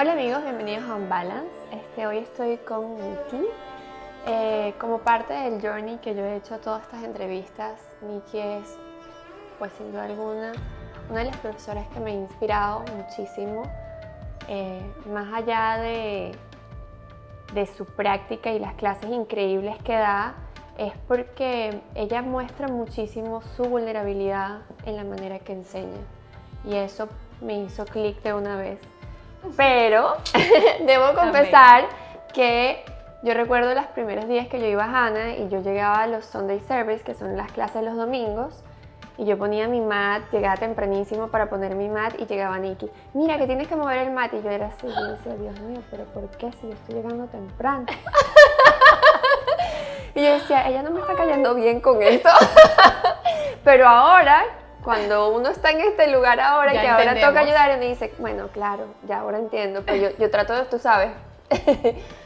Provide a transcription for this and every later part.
Hola amigos, bienvenidos a Un Balance. Hoy estoy con Nikkie. Como parte del journey que yo he hecho todas estas entrevistas, Nikkie es, pues sin duda alguna, una de las profesoras que me ha inspirado muchísimo. Más allá de su práctica y las clases increíbles que da, es porque ella muestra muchísimo su vulnerabilidad en la manera que enseña. Y eso me hizo clic de una vez. Pero debo confesar que yo recuerdo los primeros días que yo iba a Ahana y yo llegaba a los Sunday Service, que son las clases de los domingos, y yo ponía mi mat, llegaba tempranísimo para poner mi mat y llegaba Nikkie. Mira que tienes que mover el mat, y yo era así, yo decía, Dios mío, pero ¿por qué si yo estoy llegando temprano? Y yo decía, ella no me está cayendo bien con esto. Pero ahora, cuando uno está en este lugar ahora, ya que entendemos. ahora toca ayudar, y me dice, bueno, claro, ya ahora entiendo, pero yo trato de, tú sabes,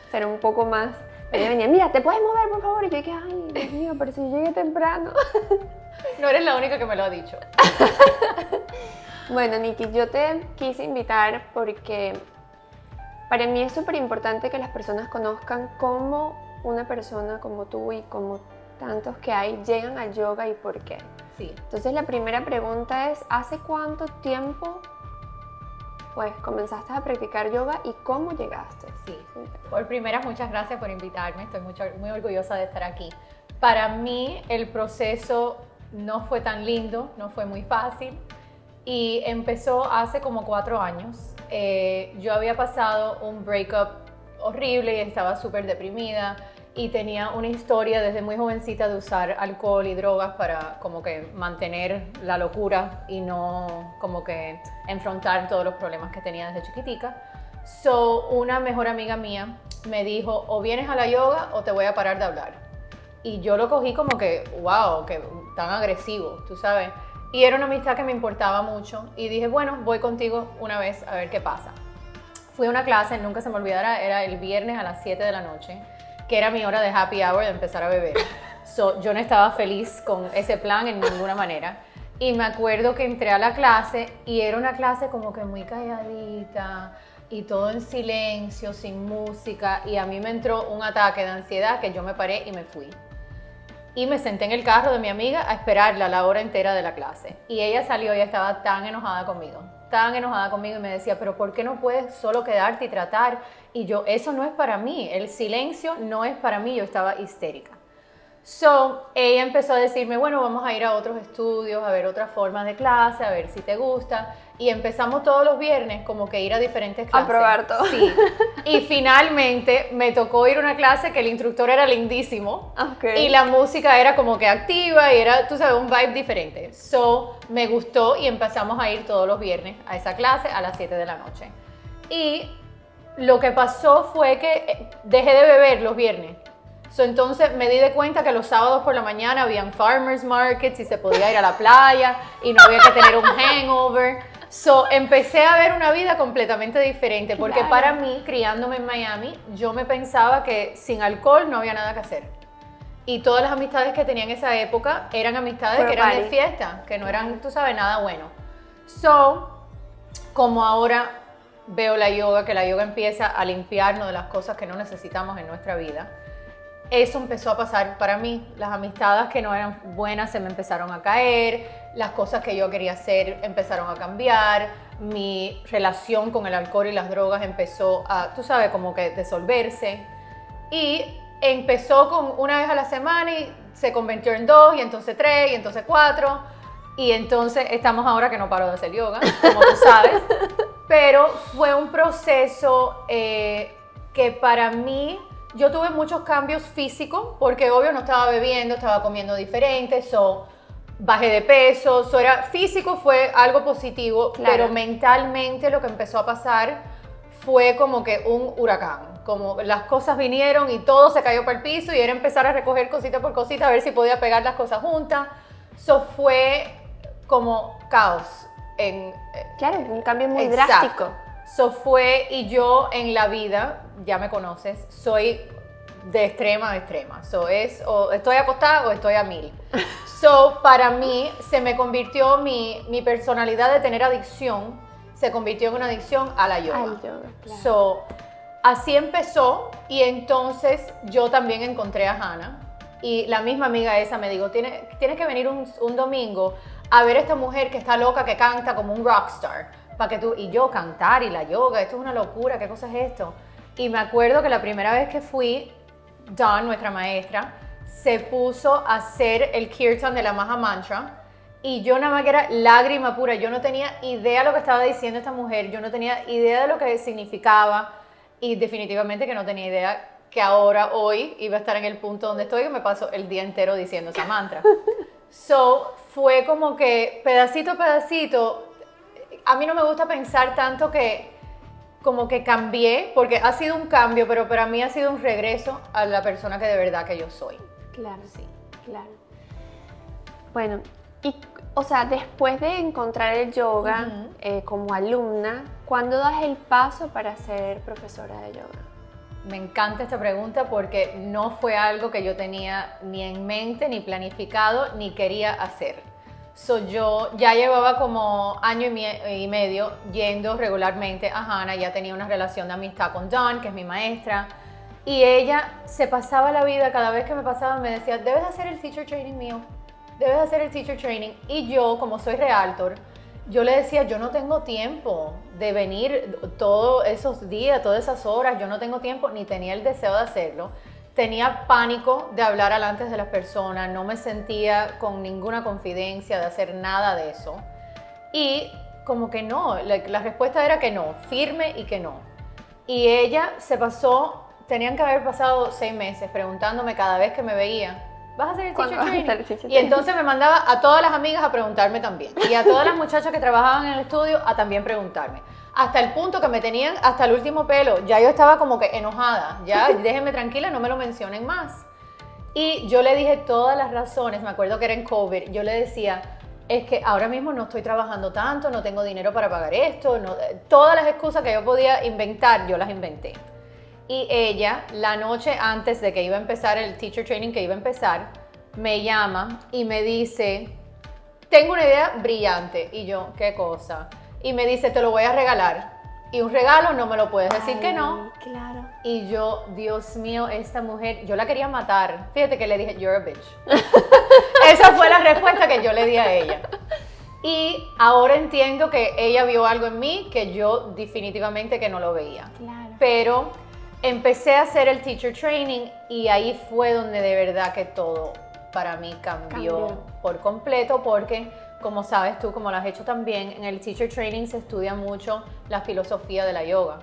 ser un poco más. Ella venía, mira, ¿te puedes mover, por favor? Y yo dije, ay, Dios mío, pero si yo llegué temprano. No eres la única que me lo ha dicho. Bueno, Nikkie, yo te quise invitar porque para mí es súper importante que las personas conozcan cómo una persona como tú y como tantos que hay llegan al yoga y por qué. Sí. Entonces la primera pregunta es, ¿hace cuánto tiempo pues comenzaste a practicar yoga y cómo llegaste? Sí. Por primera, muchas gracias por invitarme. Estoy muy orgullosa de estar aquí. Para mí el proceso no fue tan lindo, no fue muy fácil y empezó hace como 4 años. Yo había pasado un breakup horrible y estaba súper deprimida. Y tenía una historia desde muy jovencita de usar alcohol y drogas para como que mantener la locura y no como que enfrentar todos los problemas que tenía desde chiquitica. Una mejor amiga mía me dijo, o vienes a la yoga o te voy a parar de hablar. Y yo lo cogí como que, wow, que tan agresivo, tú sabes. Y era una amistad que me importaba mucho y dije, bueno, voy contigo una vez a ver qué pasa. Fui a una clase, nunca se me olvidará, era el viernes a las 7 de la noche. Que era mi hora de happy hour de empezar a beber. Yo no estaba feliz con ese plan en ninguna manera. Y me acuerdo que entré a la clase y era una clase como que muy calladita y todo en silencio, sin música. Y a mí me entró un ataque de ansiedad que yo me paré y me fui. Y me senté en el carro de mi amiga a esperarla la hora entera de la clase. Y ella salió y estaba tan enojada conmigo y me decía, pero ¿por qué no puedes solo quedarte y tratar? Y yo, eso no es para mí, el silencio no es para mí, yo estaba histérica. Ella empezó a decirme, bueno, vamos a ir a otros estudios, a ver otras formas de clase, a ver si te gusta. Y empezamos todos los viernes como que ir a diferentes clases. A probar todo. Sí. Y finalmente me tocó ir a una clase que el instructor era lindísimo. Okay. Y la música era como que activa y era, tú sabes, un vibe diferente. Me gustó y empezamos a ir todos los viernes a esa clase a las 7 de la noche. Y lo que pasó fue que dejé de beber los viernes. Entonces me di de cuenta que los sábados por la mañana habían farmers markets y se podía ir a la playa y no había que tener un hangover. Empecé a ver una vida completamente diferente porque Claro. para mí, criándome en Miami, yo me pensaba que sin alcohol no había nada que hacer. Y todas las amistades que tenía en esa época eran amistades Puro que eran party. de fiesta, que no eran, tú sabes, nada bueno. Como ahora veo la yoga, que la yoga empieza a limpiarnos de las cosas que no necesitamos en nuestra vida, eso empezó a pasar para mí. Las amistades que no eran buenas se me empezaron a caer, las cosas que yo quería hacer empezaron a cambiar, mi relación con el alcohol y las drogas empezó a, tú sabes, como que disolverse. Y empezó con una vez a la semana y se convirtió en 2, y entonces 3, y entonces 4. Y entonces estamos ahora que no paro de hacer yoga, como tú sabes. Pero fue un proceso que para mí, yo tuve muchos cambios físicos, porque obvio no estaba bebiendo, estaba comiendo diferente, bajé de peso, físico fue algo positivo, Claro. pero mentalmente lo que empezó a pasar fue como que un huracán, como las cosas vinieron y todo se cayó para el piso y era empezar a recoger cosita por cosita, a ver si podía pegar las cosas juntas. Fue como caos. Claro, un cambio muy Exacto. drástico. Y yo en la vida, ya me conoces, soy de extrema a extrema. O estoy acostada o estoy a 1000. Para mí se me convirtió mi personalidad de tener adicción, se convirtió en una adicción a la yoga. Al yoga, claro. So, así empezó y entonces yo también encontré a Ahana y la misma amiga esa me dijo, tienes que venir un domingo a ver a esta mujer que está loca, que canta como un rockstar, para que tú, y yo cantar y la yoga, esto es una locura, ¿qué cosa es esto? Y me acuerdo que la primera vez que fui, Dawn, nuestra maestra, se puso a hacer el kirtan de la Maha Mantra y yo nada más que era lágrima pura, yo no tenía idea de lo que estaba diciendo esta mujer, yo no tenía idea de lo que significaba y definitivamente que no tenía idea que ahora, hoy, iba a estar en el punto donde estoy, que me paso el día entero diciendo esa mantra. So, fue como que pedacito a pedacito, a mí no me gusta pensar tanto que como que cambié, porque ha sido un cambio, pero para mí ha sido un regreso a la persona que de verdad que yo soy. Claro, Sí. claro. Bueno, y, o sea, después de encontrar el yoga como alumna, ¿cuándo das el paso para ser profesora de yoga? Me encanta esta pregunta porque no fue algo que yo tenía ni en mente, ni planificado, ni quería hacer. Yo ya llevaba como año y medio yendo regularmente a Ahana, ya tenía una relación de amistad con Dawn, que es mi maestra, y ella se pasaba la vida, cada vez que me pasaba me decía, debes hacer el teacher training mío, debes hacer el teacher training. Y yo, como soy realtor, yo le decía, yo no tengo tiempo de venir todos esos días, todas esas horas, yo no tengo tiempo, ni tenía el deseo de hacerlo. Tenía pánico de hablar delante de las personas, no me sentía con ninguna confidencia de hacer nada de eso. Y como que no, la respuesta era que no, firme y que no. Y ella se pasó, tenían que haber pasado 6 meses preguntándome cada vez que me veía, ¿vas a hacer el teacher training? Y entonces me mandaba a todas las amigas a preguntarme también. Y a todas las muchachas que trabajaban en el estudio a también preguntarme. Hasta el punto que me tenían hasta el último pelo. Ya yo estaba como que enojada. Ya, déjenme tranquila, no me lo mencionen más. Y yo le dije todas las razones. Me acuerdo que era en COVID. Yo le decía, es que ahora mismo no estoy trabajando tanto, no tengo dinero para pagar esto. No, todas las excusas que yo podía inventar, yo las inventé. Y ella, la noche antes de que iba a empezar el teacher training que iba a empezar, me llama y me dice, tengo una idea brillante. Y yo, ¿qué cosa? Y me dice, te lo voy a regalar. Y un regalo no me lo puedes decir que no. Claro. Y yo, Dios mío, esta mujer, yo la quería matar. Fíjate que le dije, you're a bitch. Esa fue la respuesta que yo le di a ella. Y ahora entiendo que ella vio algo en mí que yo definitivamente que no lo veía. Claro. Pero empecé a hacer el teacher training y ahí fue donde de verdad que todo para mí cambió por completo, porque como sabes tú, como lo has hecho también, en el teacher training se estudia mucho la filosofía de la yoga.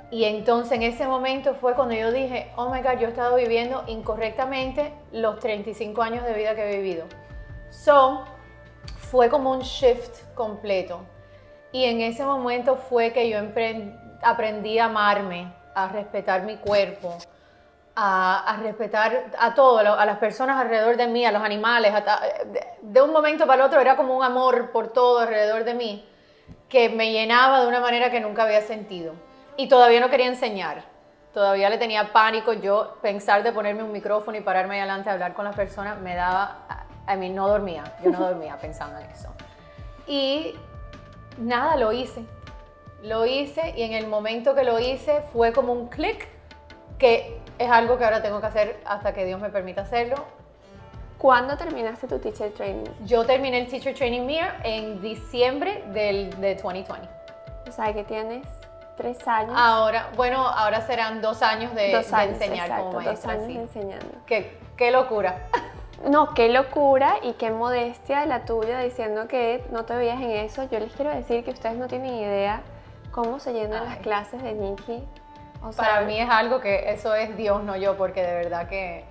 Y entonces en ese momento fue cuando yo dije, oh my God, yo he estado viviendo incorrectamente los 35 años de vida que he vivido. Fue como un shift completo. Y en ese momento fue que yo aprendí a amarme, a respetar mi cuerpo, a respetar a todo, a las personas alrededor de mí, a los animales. De un momento para el otro era como un amor por todo alrededor de mí que me llenaba de una manera que nunca había sentido. Y todavía no quería enseñar. Todavía le tenía pánico. Yo pensar de ponerme un micrófono y pararme ahí adelante a hablar con las personas me daba... no dormía. Yo no dormía pensando en eso. Y nada, lo hice. Lo hice y en el momento que lo hice fue como un clic, que es algo que ahora tengo que hacer hasta que Dios me permita hacerlo. ¿Cuándo terminaste tu teacher training? Yo terminé el teacher training mío en diciembre de 2020. O sea, que tienes 3 años. Ahora serán 2 años de enseñar, exacto, como maestra. 2 años sí. enseñando. Qué locura. No, qué locura y qué modestia la tuya diciendo que no te veías en eso. Yo les quiero decir que ustedes no tienen idea cómo se llenan las clases de Nikkie. O sea, para mí es algo que eso es Dios, no yo, porque de verdad que...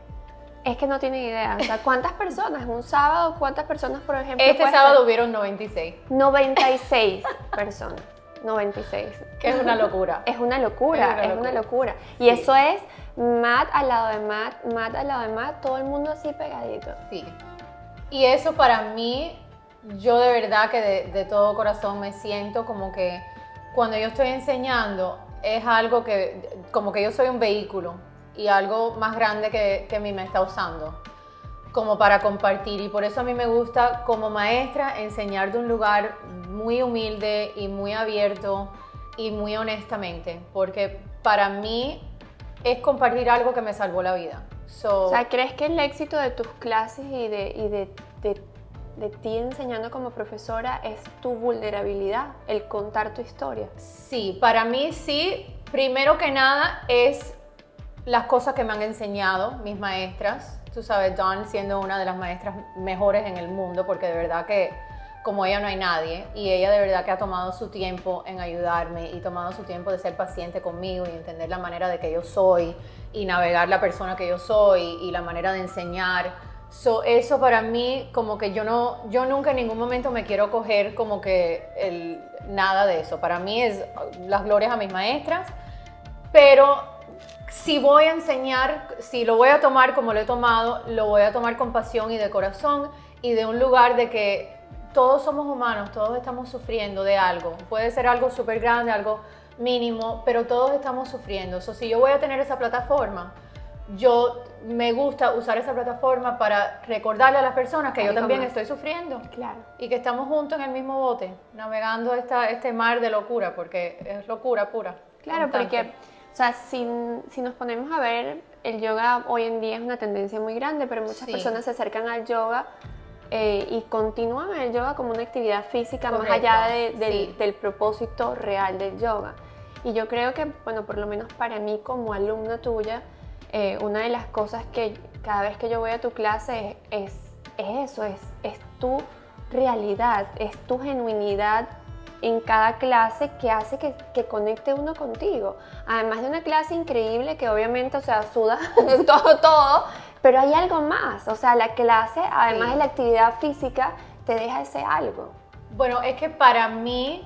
Es que no tienen idea. O sea, ¿cuántas personas? Un sábado, ¿cuántas personas, por ejemplo? Este sábado hubieron 96. 96 personas. 96. Que es una locura. Es una locura. Y eso es mat al lado de mat al lado de mat, todo el mundo así pegadito. Sí. Y eso para mí, yo de verdad que de todo corazón me siento como que cuando yo estoy enseñando es algo que, como que yo soy un vehículo y algo más grande que mí me está usando. como para compartir, y por eso a mí me gusta como maestra enseñar de un lugar muy humilde y muy abierto y muy honestamente, porque para mí es compartir algo que me salvó la vida. O sea, ¿crees que el éxito de tus clases y de ti enseñando como profesora es tu vulnerabilidad, el contar tu historia? Sí, para mí sí. Primero que nada es las cosas que me han enseñado mis maestras. Tú sabes, Dawn siendo una de las maestras mejores en el mundo, porque de verdad que como ella no hay nadie, y ella de verdad que ha tomado su tiempo en ayudarme y tomado su tiempo de ser paciente conmigo y entender la manera de que yo soy y navegar la persona que yo soy y la manera de enseñar. Eso para mí, como que yo nunca en ningún momento me quiero coger como que nada de eso. Para mí es las glorias a mis maestras, pero si voy a enseñar, si lo voy a tomar como lo he tomado, lo voy a tomar con pasión y de corazón y de un lugar de que todos somos humanos, todos estamos sufriendo de algo. Puede ser algo súper grande, algo mínimo, pero todos estamos sufriendo. Si yo voy a tener esa plataforma, me gusta usar esa plataforma para recordarle a las personas que yo también estoy sufriendo. Claro. Y que estamos juntos en el mismo bote, navegando este mar de locura, porque es locura pura. Claro, constante. porque, o sea, si nos ponemos a ver, el yoga hoy en día es una tendencia muy grande, pero muchas personas se acercan al yoga y continúan el yoga como una actividad física. Correcto. Más allá del propósito real del yoga. Y yo creo que, bueno, por lo menos para mí como alumna tuya, una de las cosas que cada vez que yo voy a tu clase es eso, es tu realidad, es tu genuinidad en cada clase que hace que conecte uno contigo. Además de una clase increíble que obviamente, o sea, suda todo, pero hay algo más. O sea, la clase, además de la actividad física, te deja ese algo. Bueno, es que para mí,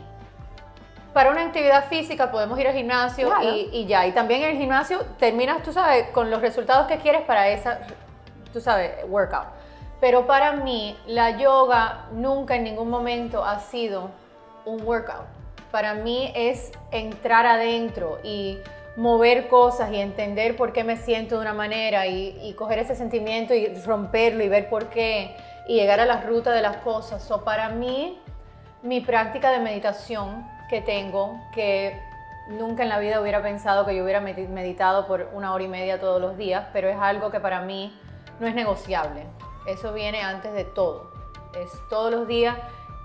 para una actividad física podemos ir al gimnasio, claro, y ya. Y también en el gimnasio terminas, tú sabes, con los resultados que quieres para esa, tú sabes, workout. Pero para mí, la yoga nunca en ningún momento ha sido un workout. Para mí es entrar adentro y mover cosas y entender por qué me siento de una manera y coger ese sentimiento y romperlo y ver por qué y llegar a la ruta de las cosas. Para mí, mi práctica de meditación que tengo, que nunca en la vida hubiera pensado que yo hubiera meditado por 1 hora y media todos los días, pero es algo que para mí no es negociable. Eso viene antes de todo, es todos los días,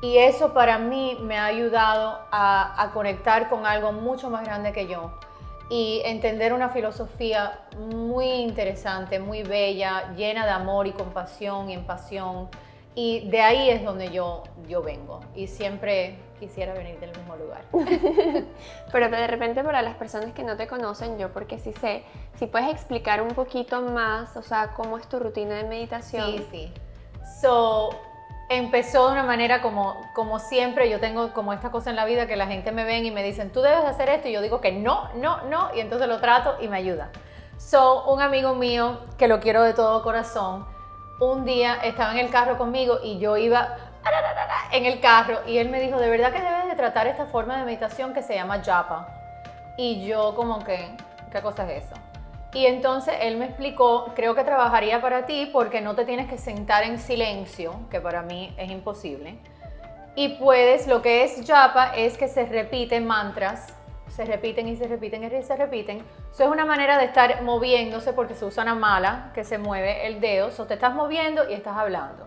y eso para mí me ha ayudado a conectar con algo mucho más grande que yo y entender una filosofía muy interesante, muy bella, llena de amor y compasión y empatía, y de ahí es donde yo vengo y siempre quisiera venir del mismo lugar. Pero de repente para las personas que no te conocen, yo porque sí sé, si puedes explicar un poquito más, o sea, cómo es tu rutina de meditación. Sí. Empezó de una manera como siempre. Yo tengo como esta cosa en la vida que la gente me ven y me dicen, tú debes hacer esto, y yo digo que no, y entonces lo trato y me ayuda. Un amigo mío, que lo quiero de todo corazón, un día estaba en el carro conmigo y yo iba en el carro y él me dijo, de verdad que debes de tratar esta forma de meditación que se llama japa. Y yo como que, ¿qué cosa es eso? Y entonces él me explicó, creo que trabajaría para ti porque no te tienes que sentar en silencio, que para mí es imposible. Y puedes, lo que es japa es que se repiten mantras, se repiten y se repiten y se repiten. Eso es una manera de estar moviéndose porque se usa una mala que se mueve el dedo. Te estás moviendo y estás hablando.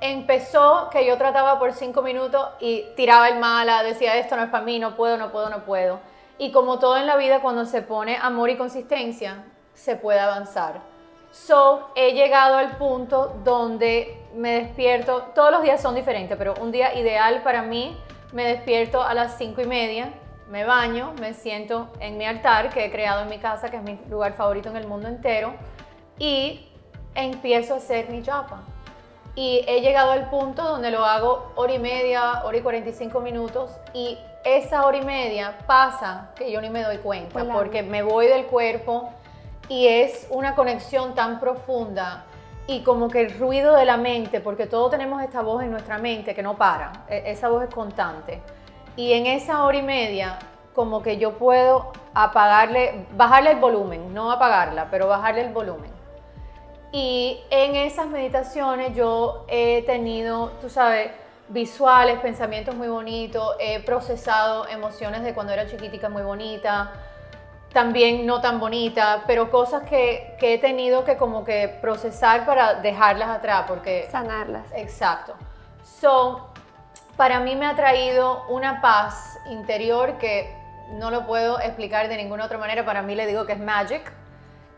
Empezó que yo trataba por 5 minutos y tiraba el mala, decía esto no es para mí, no puedo. Y como todo en la vida, cuando se pone amor y consistencia, se puede avanzar. He llegado al punto donde me despierto, todos los días son diferentes, pero un día ideal para mí, me despierto a las 5:30, me baño, me siento en mi altar que he creado en mi casa, que es mi lugar favorito en el mundo entero, y empiezo a hacer mi japa. Y he llegado al punto donde lo hago 1 hora y media, 1 hora y 45 minutos, y esa 1 hora y media pasa que yo ni me doy cuenta, porque me voy del cuerpo y es una conexión tan profunda y como que el ruido de la mente, porque todos tenemos esta voz en nuestra mente que no para, esa voz es constante. Y en esa 1 hora y media como que yo puedo bajarle el volumen, no apagarla, pero bajarle el volumen. Y en esas meditaciones yo he tenido, tú sabes, visuales, pensamientos muy bonitos, he procesado emociones de cuando era chiquitica muy bonita, también no tan bonita, pero cosas que he tenido que como que procesar para dejarlas atrás, porque... Sanarlas. Exacto. So, para mí me ha traído una paz interior que no lo puedo explicar de ninguna otra manera. Para mí le digo que es magic.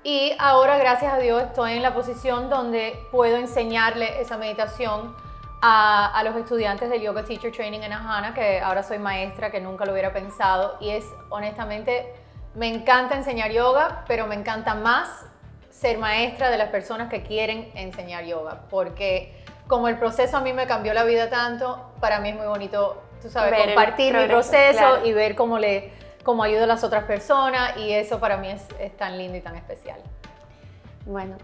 Y ahora, gracias a Dios, estoy en la posición donde puedo enseñarle esa meditación a los estudiantes del Yoga Teacher Training en Ahana, que ahora soy maestra, que nunca lo hubiera pensado. Y es, honestamente, me encanta enseñar yoga, pero me encanta más ser maestra de las personas que quieren enseñar yoga. Porque como el proceso a mí me cambió la vida tanto, para mí es muy bonito, tú sabes, ver compartir mi proceso, claro, y ver cómo ayudo a las otras personas, y eso para mí es tan lindo y tan especial. Bueno,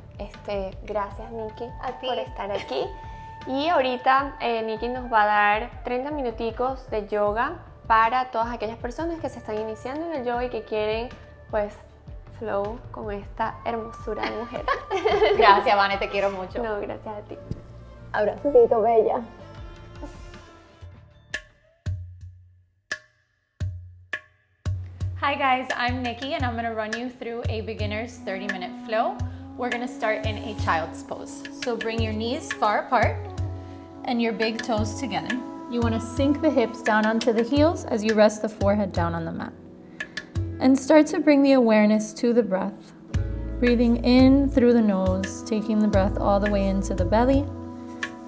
gracias Nikkie A ti. por estar aquí. Y ahorita Nikkie nos va a dar 30 minuticos de yoga para todas aquellas personas que se están iniciando en el yoga y que quieren, pues, flow con esta hermosura de mujer. Gracias, Vane, te quiero mucho. No, gracias a ti. Abracito, bella. Hi guys, I'm Nikki and I'm going to run you through a beginner's 30-minute flow. We're going to start in a child's pose. So bring your knees far apart and your big toes together. You want to sink the hips down onto the heels as you rest the forehead down on the mat. And start to bring the awareness to the breath. Breathing in through the nose, taking the breath all the way into the belly.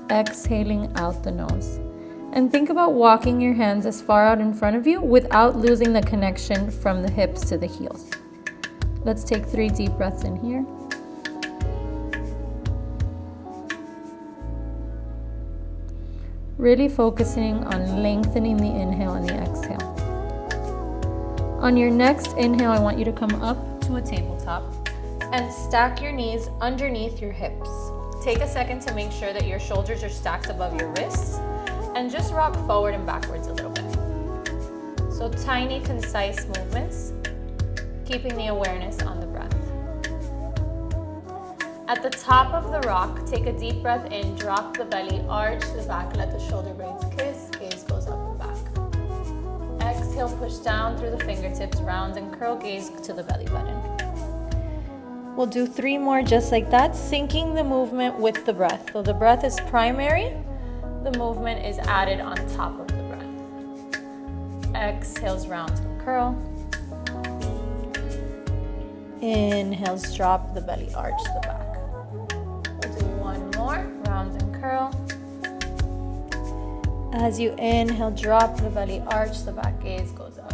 Exhaling out the nose. And think about walking your hands as far out in front of you without losing the connection from the hips to the heels. Let's take 3 deep breaths in here. Really focusing on lengthening the inhale and the exhale. On your next inhale, I want you to come up to a tabletop and stack your knees underneath your hips. Take a second to make sure that your shoulders are stacked above your wrists, and just rock forward and backwards a little bit. So tiny, concise movements, keeping the awareness on the breath. At the top of the rock, take a deep breath in, drop the belly, arch the back, let the shoulder blades kiss, gaze goes up and back. Exhale, push down through the fingertips, round and curl, gaze to the belly button. We'll do 3 more just like that, syncing the movement with the breath. So the breath is primary, the movement is added on top of the breath. Exhales, round and curl. Inhales, drop the belly, arch the back. We'll do 1 more, round and curl. As you inhale, drop the belly, arch the back, gaze goes up.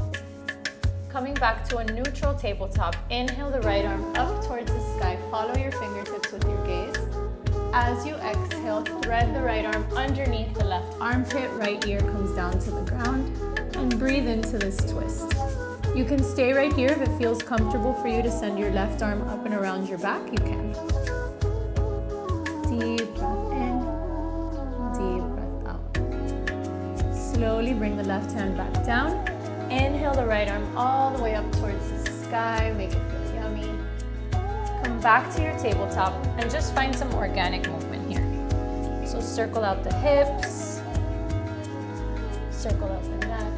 Coming back to a neutral tabletop, inhale the right arm up towards the sky, follow your fingertips with your gaze. As you exhale, thread the right arm underneath the left armpit, right ear comes down to the ground, and breathe into this twist. You can stay right here. If it feels comfortable for you to send your left arm up and around your back, you can. Deep breath in, deep breath out. Slowly bring the left hand back down. Inhale the right arm all the way up towards the sky, make it feel yummy. Come back to your tabletop and just find some organic movement here. So circle out the hips, circle out the neck.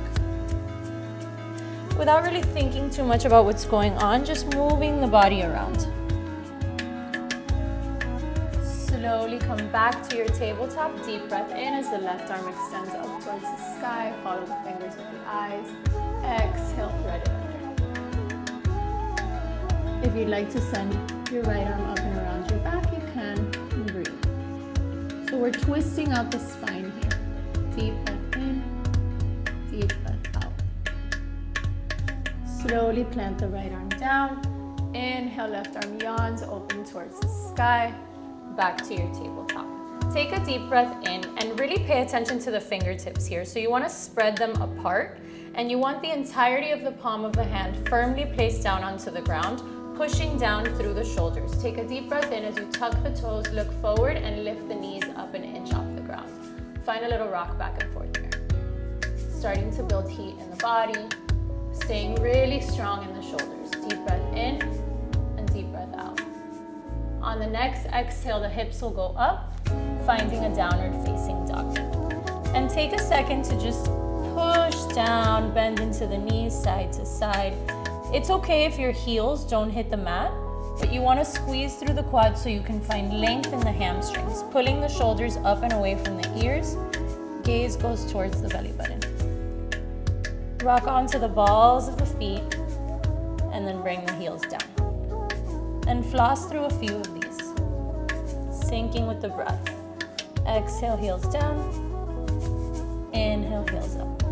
Without really thinking too much about what's going on, just moving the body around. Slowly come back to your tabletop, deep breath in as the left arm extends up towards the sky, follow the fingers with the eyes. Exhale, thread it under. If you'd like to send your right arm up and around your back, you can, and breathe. So we're twisting out the spine here. Deep breath in, deep breath out. Slowly plant the right arm down. Inhale, left arm yawns, open towards the sky. Back to your tabletop. Take a deep breath in and really pay attention to the fingertips here. So you want to spread them apart, and you want the entirety of the palm of the hand firmly placed down onto the ground, pushing down through the shoulders. Take a deep breath in as you tuck the toes, look forward, and lift the knees up an inch off the ground. Find a little rock back and forth here. Starting to build heat in the body, staying really strong in the shoulders. Deep breath in and deep breath out. On the next exhale, the hips will go up, finding a downward facing dog. And take a second to just push down, bend into the knees, side to side. It's okay if your heels don't hit the mat, but you want to squeeze through the quads so you can find length in the hamstrings, pulling the shoulders up and away from the ears. Gaze goes towards the belly button. Rock onto the balls of the feet, and then bring the heels down. And floss through a few of these, sinking with the breath. Exhale, heels down. Inhale, heels up.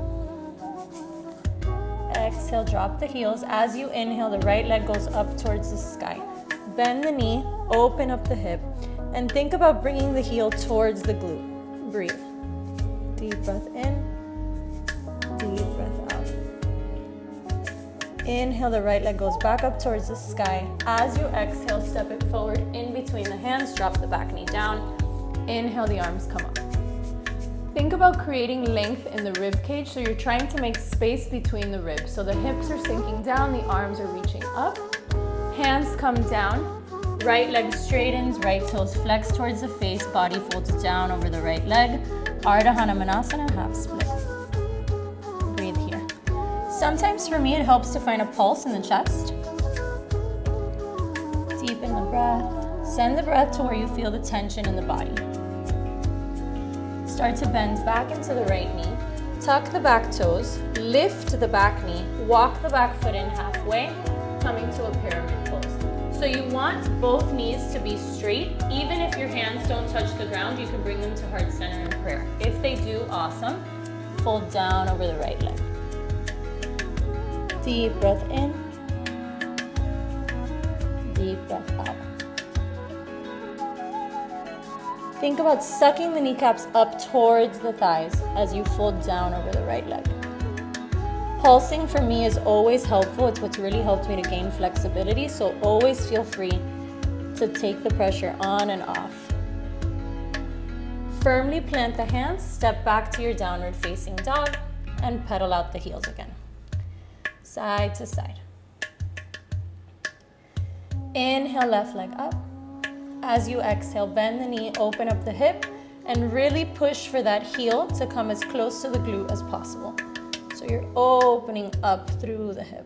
Exhale, drop the heels. As you inhale, the right leg goes up towards the sky. Bend the knee, open up the hip, and think about bringing the heel towards the glute. Breathe. Deep breath in, deep breath out. Inhale, the right leg goes back up towards the sky. As you exhale, step it forward in between the hands, drop the back knee down. Inhale, the arms come up. Think about creating length in the rib cage, so you're trying to make space between the ribs. So the hips are sinking down, the arms are reaching up. Hands come down, right leg straightens, right toes flex towards the face, body folds down over the right leg. Ardha Hanumanasana, half split. Breathe here. Sometimes for me it helps to find a pulse in the chest. Deepen the breath. Send the breath to where you feel the tension in the body. Start to bend back into the right knee. Tuck the back toes, lift the back knee, walk the back foot in halfway, coming to a pyramid pose. So you want both knees to be straight. Even if your hands don't touch the ground, you can bring them to heart center in prayer. If they do, awesome. Fold down over the right leg. Deep breath in. Deep breath out. Think about sucking the kneecaps up towards the thighs as you fold down over the right leg. Pulsing for me is always helpful. It's what's really helped me to gain flexibility, so always feel free to take the pressure on and off. Firmly plant the hands, step back to your downward facing dog, and pedal out the heels again. Side to side. Inhale, left leg up. As you exhale, bend the knee, open up the hip, and really push for that heel to come as close to the glute as possible. So you're opening up through the hip.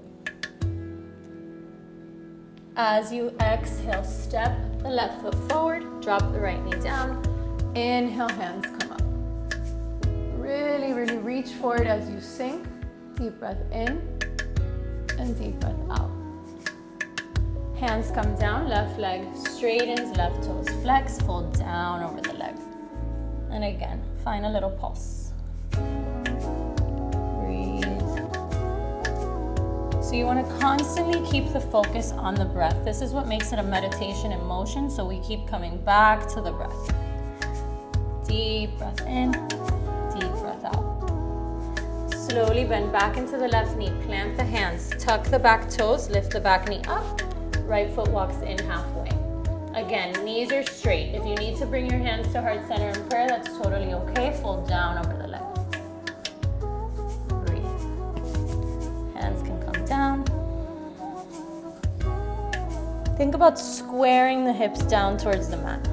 As you exhale, step the left foot forward, drop the right knee down. Inhale, hands come up. Really, really reach forward as you sink. Deep breath in and deep breath out. Hands come down, left leg straightens, left toes flex, fold down over the leg. And again, find a little pulse. Breathe. So you want to constantly keep the focus on the breath. This is what makes it a meditation in motion, so we keep coming back to the breath. Deep breath in, deep breath out. Slowly bend back into the left knee, plant the hands, tuck the back toes, lift the back knee up. Right foot walks in halfway. Again, knees are straight. If you need to bring your hands to heart center in prayer, that's totally okay. Fold down over the leg. Breathe. Hands can come down. Think about squaring the hips down towards the mat.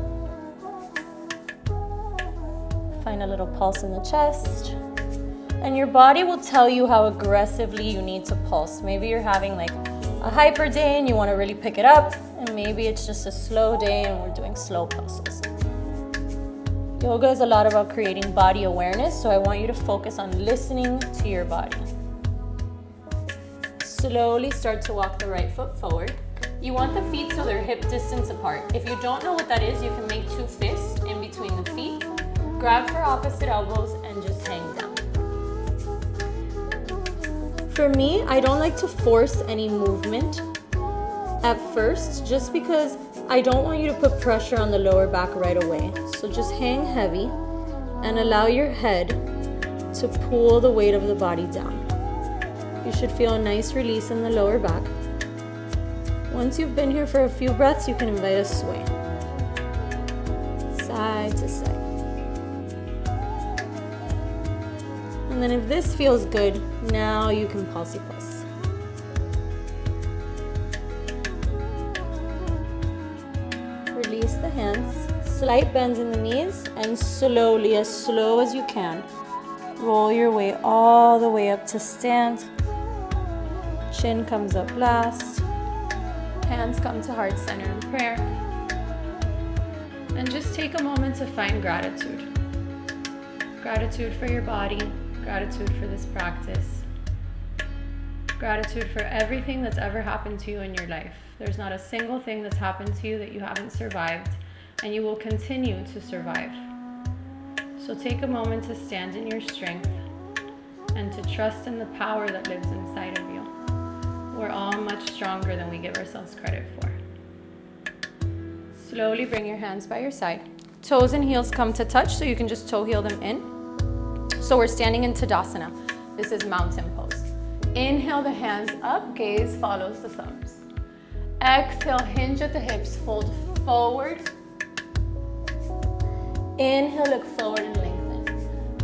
Find a little pulse in the chest. And your body will tell you how aggressively you need to pulse. Maybe you're having like a hyper day and you want to really pick it up, and maybe it's just a slow day and we're doing slow pulses. Yoga is a lot about creating body awareness, so I want you to focus on listening to your body. Slowly start to walk the right foot forward. You want the feet so they're hip distance apart. If you don't know what that is, you can make two fists in between the feet, grab for opposite elbows, and just hang down. For me, I don't like to force any movement at first, just because I don't want you to put pressure on the lower back right away. So just hang heavy and allow your head to pull the weight of the body down. You should feel a nice release in the lower back. Once you've been here for a few breaths, you can invite a sway. Side to side. And then if this feels good, now you can pulsey pulse. Slight bends in the knees and slowly, as slow as you can, roll your way all the way up to stand. Chin comes up last. Hands come to heart center in prayer. And just take a moment to find gratitude. Gratitude for your body, gratitude for this practice. Gratitude for everything that's ever happened to you in your life. There's not a single thing that's happened to you that you haven't survived, and you will continue to survive. So take a moment to stand in your strength and to trust in the power that lives inside of you. We're all much stronger than we give ourselves credit for. Slowly bring your hands by your side. Toes and heels come to touch, so you can just toe heel them in. So we're standing in Tadasana. This is mountain pose. Inhale the hands up, gaze follows the thumbs. Exhale, hinge at the hips, fold forward. Inhale, look forward and lengthen.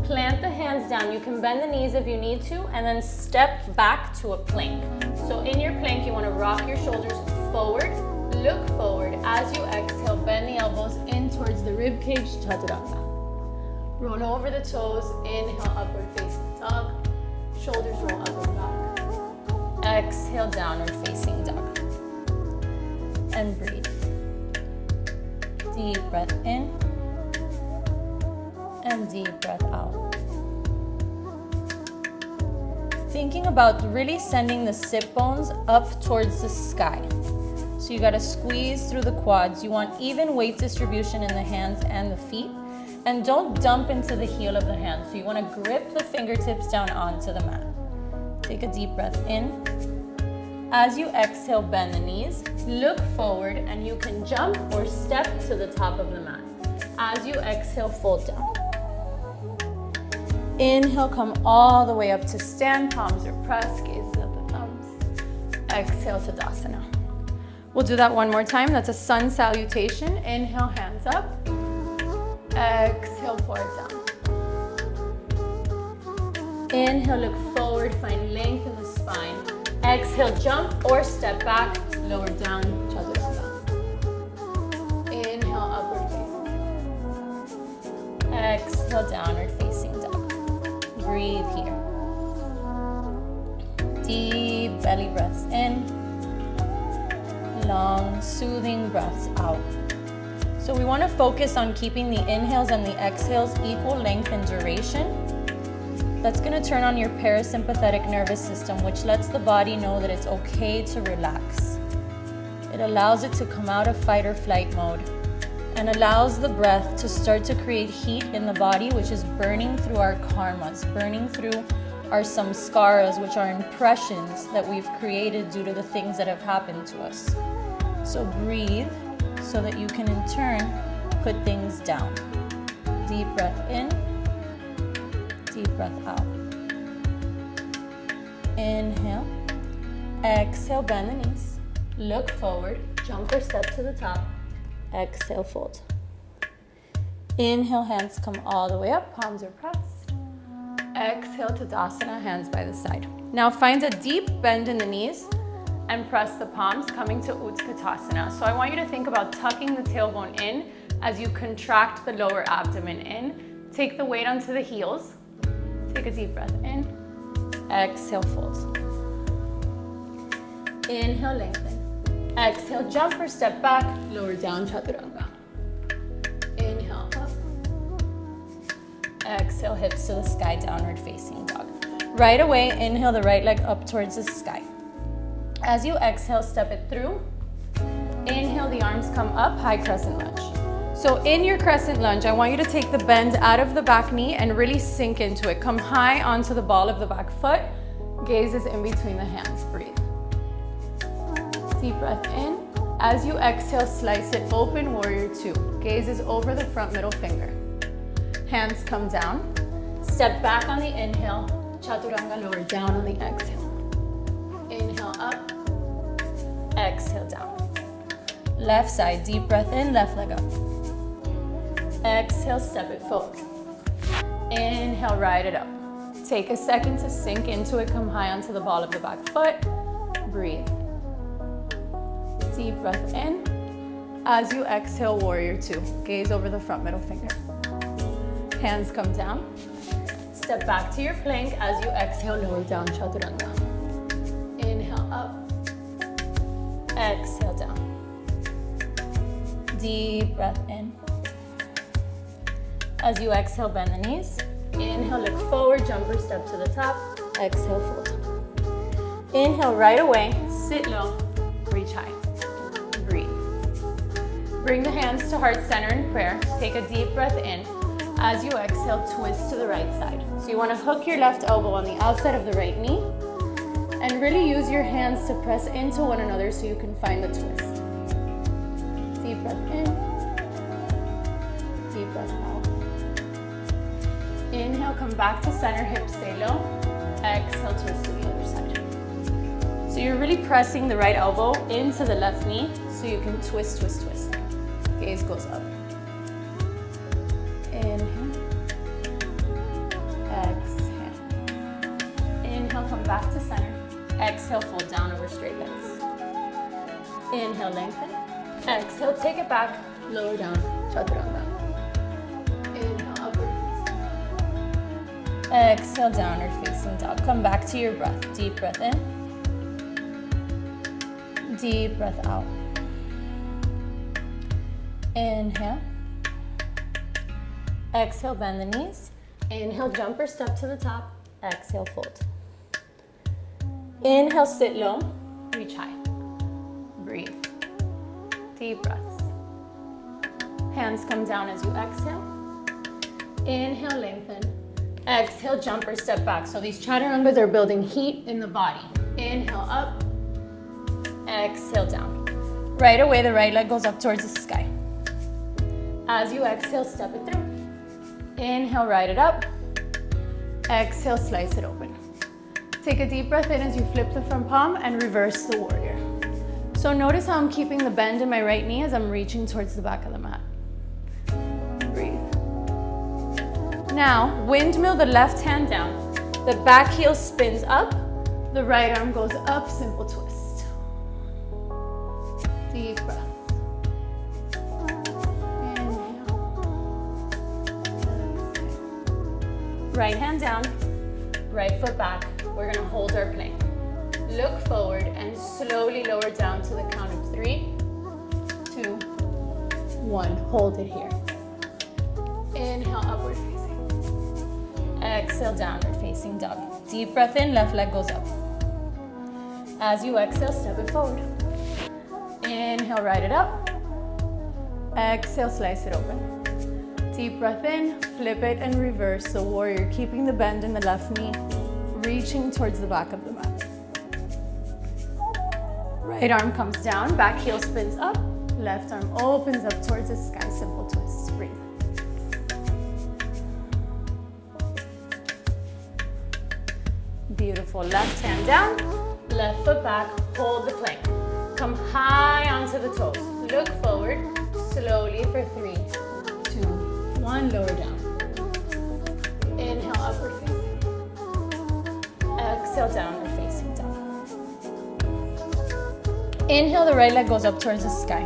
Plant the hands down. You can bend the knees if you need to, and then step back to a plank. So in your plank, you want to rock your shoulders forward, look forward. As you exhale, bend the elbows in towards the rib cage, chaturanga. Roll over the toes, inhale, upward facing dog. Shoulders roll up and back. Exhale, downward facing dog. And breathe. Deep breath in. And deep breath out. Thinking about really sending the sit bones up towards the sky. So you gotta squeeze through the quads. You want even weight distribution in the hands and the feet. And don't dump into the heel of the hand. So you wanna grip the fingertips down onto the mat. Take a deep breath in. As you exhale, bend the knees, look forward, and you can jump or step to the top of the mat. As you exhale, fold down. Inhale, come all the way up to stand, palms are pressed, gaze at the thumbs. Exhale, Tadasana. We'll do that one more time. That's a sun salutation. Inhale, hands up. Exhale, pour it down. Inhale, look forward, find length in the spine. Exhale, jump or step back, lower down, chaturanga. Inhale, upward facing. Exhale, downward facing dog. Breathe here. Deep belly breaths in. Long, soothing breaths out. So we want to focus on keeping the inhales and the exhales equal length and duration. That's going to turn on your parasympathetic nervous system, which lets the body know that it's okay to relax. It allows it to come out of fight or flight mode and allows the breath to start to create heat in the body, which is burning through our karmas, burning through our samskaras, which are impressions that we've created due to the things that have happened to us. So breathe so that you can in turn put things down. Deep breath in, deep breath out. Inhale, exhale, bend the knees, look forward, jump or step to the top. Exhale, fold. Inhale, hands come all the way up, palms are pressed. Exhale, Tadasana, hands by the side. Now find a deep bend in the knees and press the palms, coming to Utkatasana. So I want you to think about tucking the tailbone in as you contract the lower abdomen in. Take the weight onto the heels. Take a deep breath in. Exhale, fold. Inhale, lengthen. Exhale, jump or step back, lower down, chaturanga. Inhale, up. Exhale, hips to the sky, downward facing dog. Right away, inhale the right leg up towards the sky. As you exhale, step it through. Inhale, the arms come up, high crescent lunge. So in your crescent lunge, I want you to take the bend out of the back knee and really sink into it. Come high onto the ball of the back foot. Gaze is in between the hands, breathe. Deep breath in. As you exhale, slice it open, warrior two. Gaze is over the front middle finger. Hands come down. Step back on the inhale. Chaturanga, lower down on the exhale. Inhale up. Exhale down. Left side, deep breath in, left leg up. Exhale, step it forward. Inhale, ride it up. Take a second to sink into it. Come high onto the ball of the back foot. Breathe. Deep breath in. As you exhale, warrior two. Gaze over the front middle finger. Hands come down. Step back to your plank. As you exhale, lower down, chaturanga. Inhale up. Exhale down. Deep breath in. As you exhale, bend the knees. Inhale, look forward, jumper step to the top. Exhale, fold. Inhale, right away, sit low, reach high. Breathe. Bring the hands to heart center in prayer. Take a deep breath in. As you exhale, twist to the right side. So you want to hook your left elbow on the outside of the right knee and really use your hands to press into one another so you can find the twist. Deep breath in. Deep breath out. Inhale, come back to center, hips stay low. Exhale, twist to the other side. So you're really pressing the right elbow into the left knee so you can twist, twist, twist. Gaze goes up. Inhale. Exhale. Inhale, come back to center. Exhale, fold down over straight legs. Inhale, lengthen. Exhale, take it back, lower down, chaturanga. Inhale, upward. Exhale, downward facing dog. Come back to your breath. Deep breath in. Deep breath out. Inhale. Exhale, bend the knees. Inhale, jumper step to the top. Exhale, fold. Inhale, sit low, reach high. Breathe. Deep breaths. Hands come down as you exhale. Inhale, lengthen. Exhale, jumper step back. So these chaturangas are building heat in the body. Inhale, up. Exhale, down. Right away, the right leg goes up towards the sky. As you exhale, step it through. Inhale, ride it up. Exhale, slice it open. Take a deep breath in as you flip the front palm and reverse the warrior. So notice how I'm keeping the bend in my right knee as I'm reaching towards the back of the mat. Breathe. Now, windmill the left hand down. The back heel spins up. The right arm goes up, simple twist. Deep breath. Right hand down, right foot back. We're gonna hold our plank. Look forward and slowly lower down to the count of 3, 2, 1. Hold it here. Inhale, upward facing. Exhale, downward facing dog. Deep breath in, left leg goes up. As you exhale, step it forward. Inhale, ride it up. Exhale, slice it open. Deep breath in, flip it and reverse the warrior, keeping the bend in the left knee, reaching towards the back of the mat. Right arm comes down, back heel spins up, left arm opens up towards the sky, simple twist. Breathe. Beautiful, left hand down, left foot back, hold the plank. Come high onto the toes. Look forward, slowly for 3, 2, 1, lower down. Inhale, upward facing. Exhale, downward facing dog. Inhale, the right leg goes up towards the sky.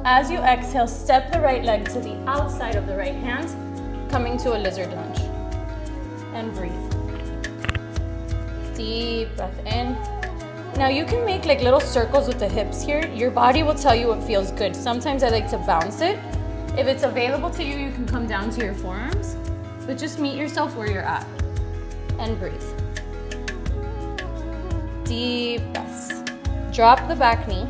As you exhale, step the right leg to the outside of the right hand, coming to a lizard lunge. And breathe. Deep breath in. Now you can make like little circles with the hips here. Your body will tell you what feels good. Sometimes I like to bounce it. If it's available to you, you can come down to your forearms, but just meet yourself where you're at and breathe. Deep breaths. Drop the back knee.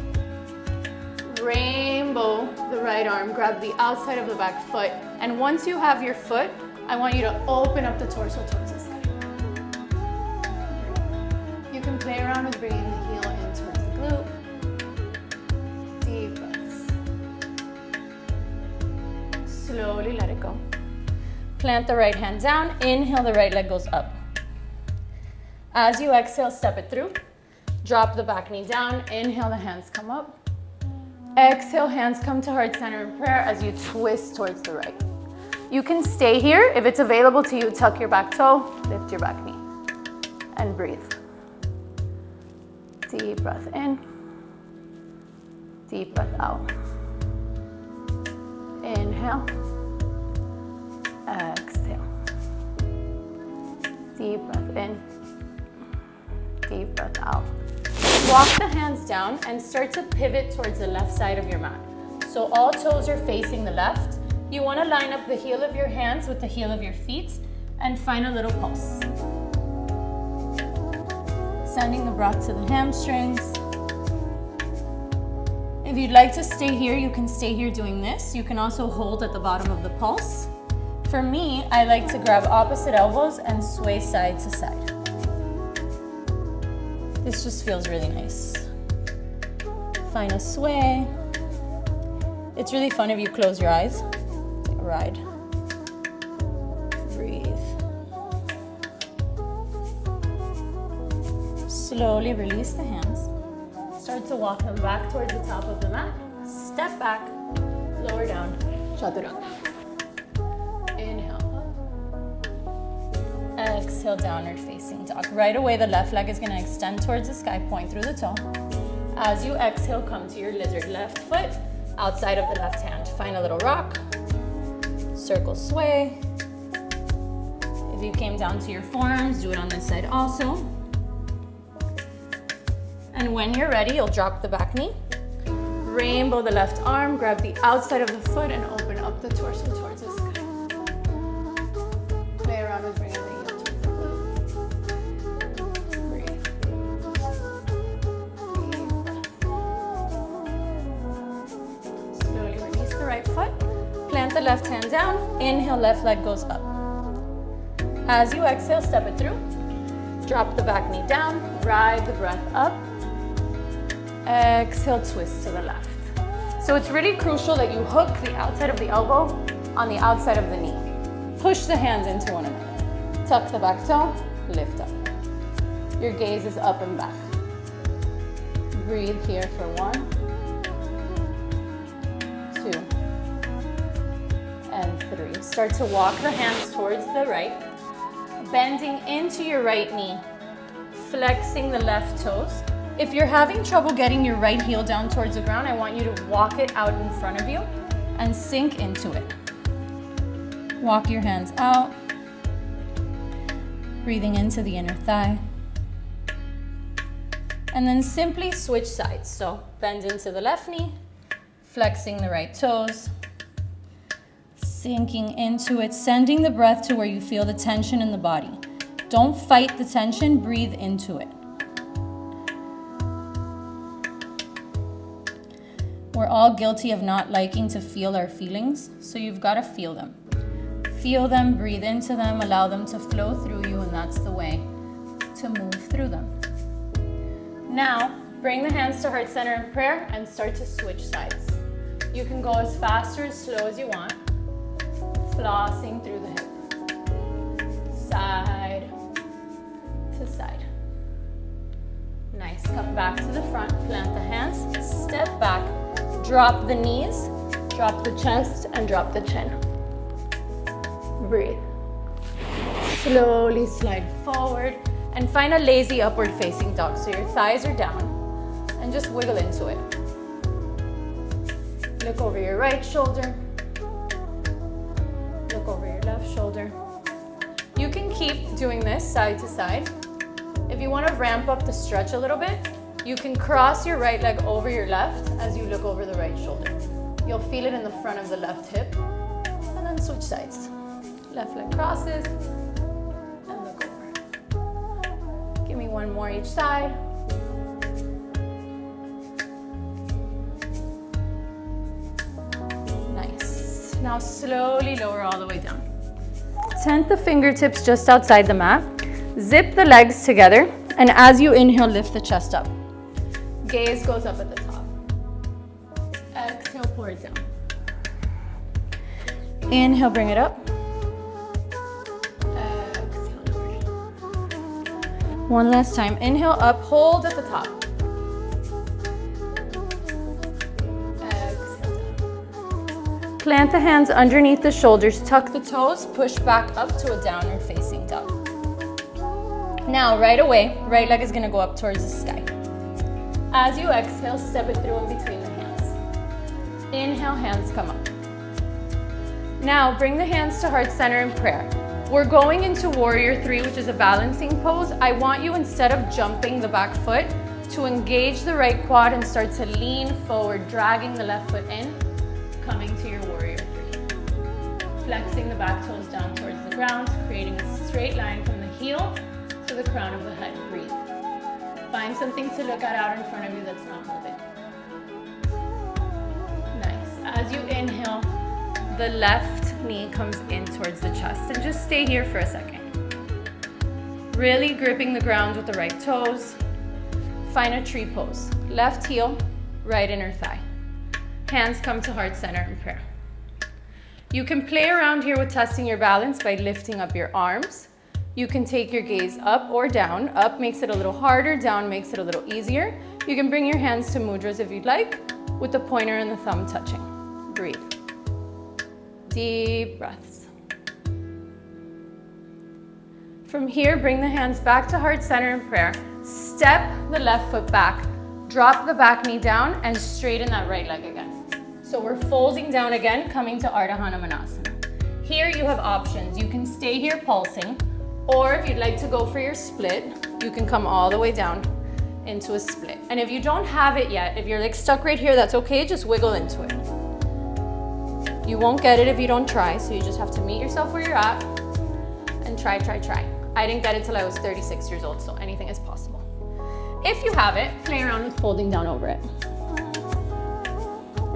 Rainbow the right arm, grab the outside of the back foot. And once you have your foot, I want you to open up the torso towards the sky. You can play around with bringing the heel in towards the glute. Deep breaths. Slowly let it go. Plant the right hand down. Inhale, the right leg goes up. As you exhale, step it through. Drop the back knee down. Inhale, the hands come up. Exhale, hands come to heart center in prayer as you twist towards the right. You can stay here. If it's available to you, tuck your back toe, lift your back knee, and breathe. Deep breath in. Deep breath out. Inhale. Exhale. Deep breath in. Deep breath out. Walk the hands down and start to pivot towards the left side of your mat. So all toes are facing the left. You want to line up the heel of your hands with the heel of your feet and find a little pulse. Sending the breath to the hamstrings. If you'd like to stay here, you can stay here doing this. You can also hold at the bottom of the pulse. For me, I like to grab opposite elbows and sway side to side. This just feels really nice. Find a sway. It's really fun if you close your eyes. Take a ride. Breathe. Slowly release the hands. Start to walk them back towards the top of the mat. Step back, lower down, chaturanga. Inhale. Exhale, downward facing dog. Right away, the left leg is gonna extend towards the sky, point through the toe. As you exhale, come to your lizard. Left foot outside of the left hand. Find a little rock. Circle sway. If you came down to your forearms, do it on this side also. And when you're ready, you'll drop the back knee. Rainbow the left arm, grab the outside of the foot and open up the torso towards the sky. Play around with bringing the heel towards the glute. Breathe. Slowly release the right foot. Plant the left hand down. Inhale, left leg goes up. As you exhale, step it through. Drop the back knee down. Ride the breath up. Exhale, twist to the left. So it's really crucial that you hook the outside of the elbow on the outside of the knee. Push the hands into one another. Tuck the back toe, lift up. Your gaze is up and back. Breathe here for 1, 2, and 3. Start to walk the hands towards the right, bending into your right knee, flexing the left toes. If you're having trouble getting your right heel down towards the ground, I want you to walk it out in front of you and sink into it. Walk your hands out, breathing into the inner thigh. And then simply switch sides. So bend into the left knee, flexing the right toes, sinking into it, sending the breath to where you feel the tension in the body. Don't fight the tension, breathe into it. We're all guilty of not liking to feel our feelings, so you've got to feel them. Feel them, breathe into them, allow them to flow through you, and that's the way to move through them. Now, bring the hands to heart center in prayer and start to switch sides. You can go as fast or as slow as you want, flossing through the hip. Side to side. Nice, come back to the front, plant the hands, step back, drop the knees, drop the chest, and drop the chin. Breathe. Slowly slide forward and find a lazy upward facing dog. So your thighs are down and just wiggle into it. Look over your right shoulder. Look over your left shoulder. You can keep doing this side to side. If you want to ramp up the stretch a little bit, you can cross your right leg over your left as you look over the right shoulder. You'll feel it in the front of the left hip. And then switch sides. Left leg crosses and look over. Give me one more each side. Nice. Now slowly lower all the way down. Tent the fingertips just outside the mat. Zip the legs together, and as you inhale, lift the chest up. Gaze goes up at the top. Exhale, pour it down. Inhale, bring it up. Exhale, lower it. One last time. Inhale up, hold at the top. Exhale down. Plant the hands underneath the shoulders, tuck the toes, push back up to a downward facing dog. Now, right away, right leg is gonna go up towards the sky. As you exhale, step it through in between the hands. Inhale, hands come up. Now bring the hands to heart center in prayer. We're going into warrior 3, which is a balancing pose. I want you, instead of jumping the back foot, to engage the right quad and start to lean forward, dragging the left foot in, coming to your warrior 3. Flexing the back toes down towards the ground, creating a straight line from the heel to the crown of the head. Breathe. Find something to look at out in front of you that's not moving. Nice. As you inhale, the left knee comes in towards the chest, and just stay here for a second. Really gripping the ground with the right toes. Find a tree pose. Left heel, right inner thigh. Hands come to heart center in prayer. You can play around here with testing your balance by lifting up your arms. You can take your gaze up or down. Up makes it a little harder, down makes it a little easier. You can bring your hands to mudras if you'd like, with the pointer and the thumb touching. Breathe. Deep breaths. From here, bring the hands back to heart center in prayer. Step the left foot back. Drop the back knee down and straighten that right leg again. So we're folding down again, coming to Ardha Hanumanasana. Here you have options. You can stay here pulsing, or if you'd like to go for your split, you can come all the way down into a split. And if you don't have it yet, if you're like stuck right here, that's okay, just wiggle into it. You won't get it if you don't try, so you just have to meet yourself where you're at and try. I didn't get it till I was 36 years old, so anything is possible. If you have it, play around with folding down over it.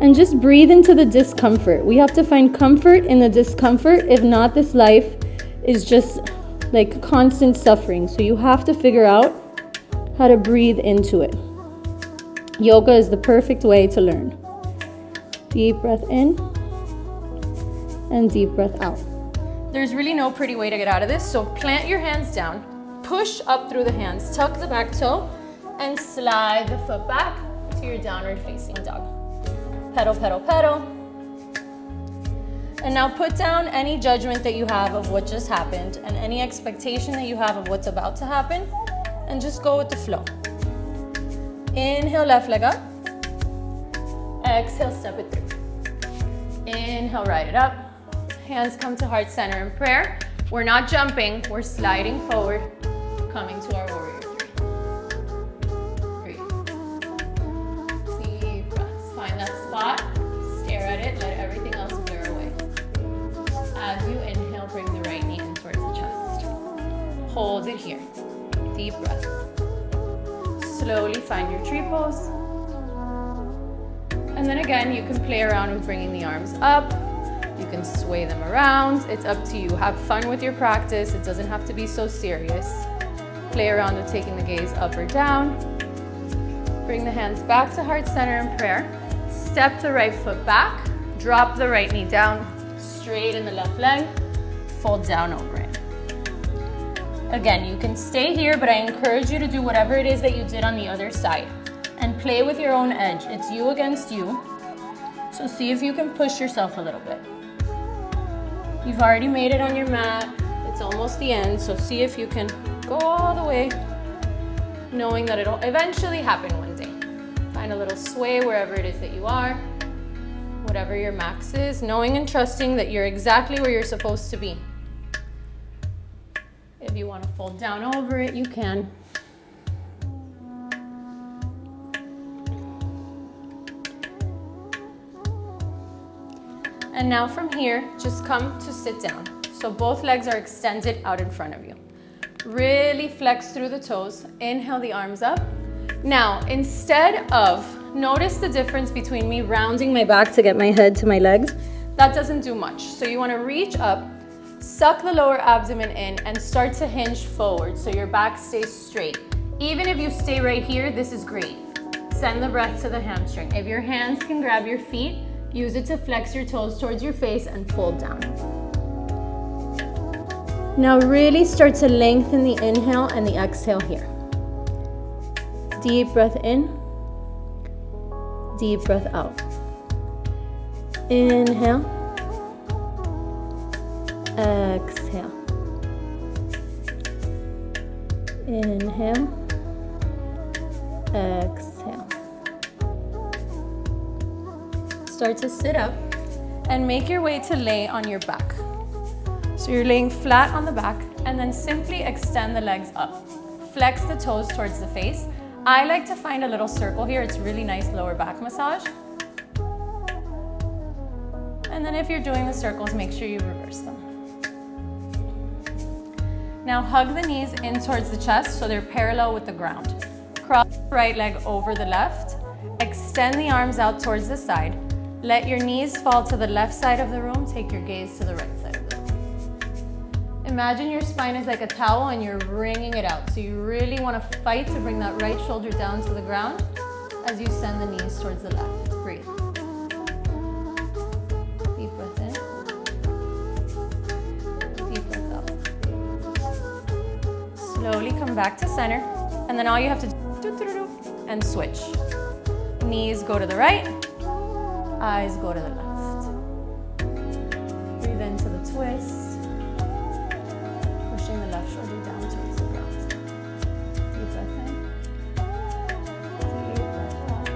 And just breathe into the discomfort. We have to find comfort in the discomfort. If not, this life is just like constant suffering. So you have to figure out how to breathe into it. Yoga is the perfect way to learn. Deep breath in and deep breath out. There's really no pretty way to get out of this, so plant your hands down, push up through the hands, tuck the back toe, and slide the foot back to your downward facing dog. Pedal, pedal, pedal. And now put down any judgment that you have of what just happened and any expectation that you have of what's about to happen, and just go with the flow. Inhale, left leg up. Exhale, step it through. Inhale, right it up. Hands come to heart center in prayer. We're not jumping, we're sliding forward, coming to our warrior 3. Breathe. Deep breaths. Find that spot, stare at it, let everything else blur away. As you inhale, bring the right knee in towards the chest. Hold it here. Deep breath. Slowly find your tree pose. And then again, you can play around with bringing the arms up. You can sway them around. It's up to you. Have fun with your practice. It doesn't have to be so serious. Play around with taking the gaze up or down. Bring the hands back to heart center in prayer. Step the right foot back. Drop the right knee down. Straighten the left leg. Fold down over it. Again, you can stay here, but I encourage you to do whatever it is that you did on the other side. And play with your own edge. It's you against you. So see if you can push yourself a little bit. You've already made it on your mat. It's almost the end, so see if you can go all the way, knowing that it'll eventually happen one day. Find a little sway wherever it is that you are, whatever your max is, knowing and trusting that you're exactly where you're supposed to be. If you want to fold down over it, you can. And now from here, just come to sit down. So both legs are extended out in front of you. Really flex through the toes. Inhale the arms up. Now, instead of, notice the difference between me rounding my back to get my head to my legs. That doesn't do much. So you want to reach up, suck the lower abdomen in, and start to hinge forward so your back stays straight. Even if you stay right here, this is great. Send the breath to the hamstring. If your hands can grab your feet, use it to flex your toes towards your face and fold down. Now really start to lengthen the inhale and the exhale here. Deep breath in, deep breath out. Inhale, exhale. Inhale, exhale. Start to sit up. and make your way to lay on your back. So you're laying flat on the back and then simply extend the legs up. Flex the toes towards the face. I like to find a little circle here. It's really nice lower back massage. And then if you're doing the circles, make sure you reverse them. Now hug the knees in towards the chest so they're parallel with the ground. Cross the right leg over the left. Extend the arms out towards the side. Let your knees fall to the left side of the room. Take your gaze to the right side of the room. Imagine your spine is like a towel and you're wringing it out. So you really want to fight to bring that right shoulder down to the ground as you send the knees towards the left. Breathe. Deep breath in. Deep breath out. Slowly come back to center. And then all you have to do and switch. Knees go to the right. Eyes go to the left. Breathe into the twist. Pushing the left shoulder down towards the ground. Deep breath in. Deep breath out.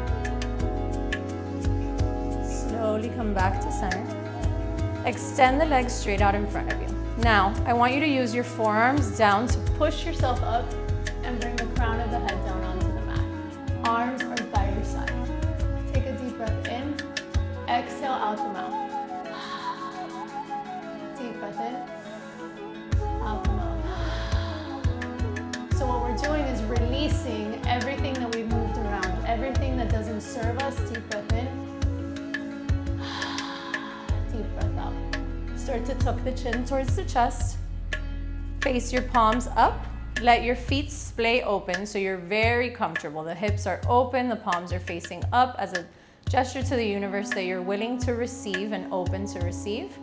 Slowly come back to center. Extend the legs straight out in front of you. Now, I want you to use your forearms down to push yourself up and bring the crown of the head down onto the mat. Arms are by your side. Take a deep breath in. Exhale out the mouth. Deep breath in. Out the mouth. So what we're doing is releasing everything that we've moved around, everything that doesn't serve us. Deep breath in. Deep breath out. Start to tuck the chin towards the chest. Face your palms up. Let your feet splay open so you're very comfortable. The hips are open, the palms are facing up as a gesture to the universe that you're willing to receive and open to receive.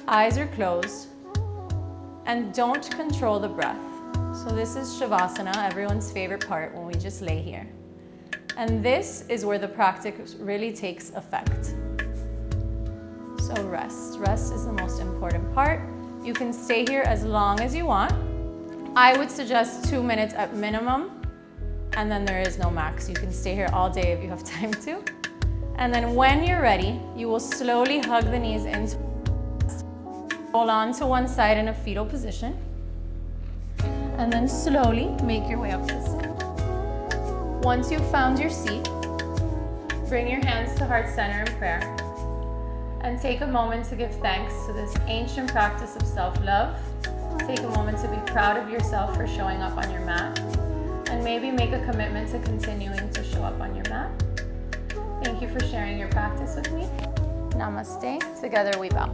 Eyes are closed. And don't control the breath. So this is Shavasana, everyone's favorite part when we just lay here. And this is where the practice really takes effect. So rest. Rest is the most important part. You can stay here as long as you want. I would suggest 2 minutes at minimum, and then there is no max. You can stay here all day if you have time to. And then when you're ready, you will slowly hug the knees into. Hold on to one side in a fetal position. And then slowly make your way up to the center. Once you've found your seat, bring your hands to heart center in prayer. And take a moment to give thanks to this ancient practice of self-love. Take a moment to be proud of yourself for showing up on your mat. And maybe make a commitment to continuing to show up on your mat. Thank you for sharing your practice with me. Namaste. Together we bow.